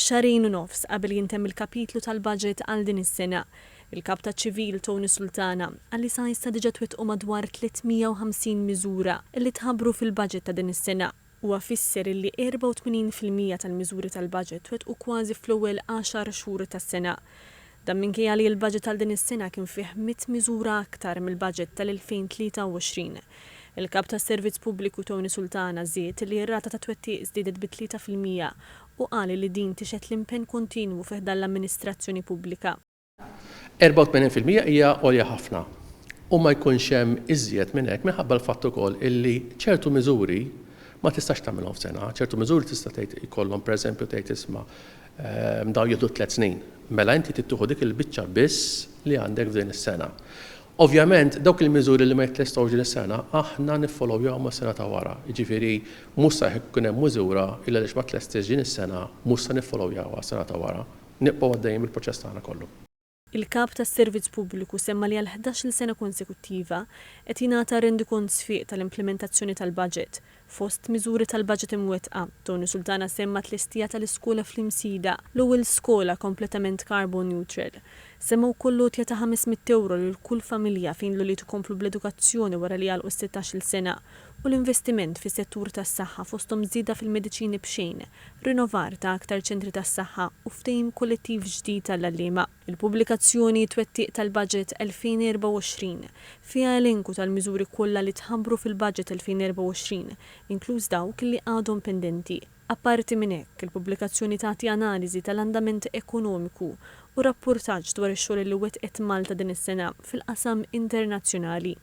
xarejn u nofs qabel jintemm il-kapitlu tal-baġit għal din is-sena. Il-Kap taċ-Ċivil Tony Sultana għalli sa jista' diġà twettqu madwar 350 miżura li tħabbru fil-baġit ta' din is-sena. Huwa fisser li 84% tal-miżuri tal-baġit twettqu kważi fl-ewwel 10 xhur tas-sena. Dan minkejja li l-baġit tal din is-sena kien fih 100 miżura aktar mill-baġit tal-2023. Il-Kap tas-Servizz Pubbliku Tony Sultana żied li r-rata ta' twettiq żdiedet b'3% u qal li din tixet l-impenn kontinwu fih dan l-amministrazzjoni pubblika. 84% hija għolja ħafna u ma jkunx hemm iżjed minn hekk minħabba l-fatt ukoll illi ċertu miżuri ma tistax tagħmilhom f'sena, ċertu miżuri tista' tgħid ikollhom pereżempju tgħid isma' dawn jieħdu 3 snin. Mela inti tieħu dik il-biċċa biss li għandek f'din is-sena. Ovvjament dawk il-miżuri li ma jitlestgħux din is-sena aħna niffollowjahom mas-sena ta' wara. Jiġifieri mhux se jkun hemm miżura illa għaliex ma tlestix din is-sena mhux se niffollowjahom sena ta' wara. Nibqgħu għaddejjin bil-proċess tagħna kollu. Il-Kap tas-Servizz Pubbliku semma li għal 11-il sena konsekuttiva qed jingħata rendikont sfiq tal-implementazzjoni tal-baġit. Fost miżuri tal-baġit imwettqa, Tony Sultana semma tlestija tal-iskola fl-Imsida, l-ewwel skola kompletament carbon neutral. Semma wkoll lotja ta' €500 lil kull familja fejn l-ulied ikomplu bl-edukazzjoni wara li jgħalqu 16-il sena u l-investiment fis-settur tas-saħħa fosthom żieda fil-mediċini b'xejn, rinnovar ta' aktar ċentri tas-saħħa u ftehim kollettiv ġdid tal-għalliema. Il-pubblikazzjoni twettiq tal-Baġit 2024 fiha elenku tal-miżuri kollha li tħabbru fil-Baġit 2024, inkluż dawk li għadhom pendenti. Apparti minn hekk, il-pubblikazzjoni tagħti analiżi tal-andament ekonomiku u rapportaġġ dwar ix-xogħol li wettqet Malta din is-sena fil-qasam internazzjonali.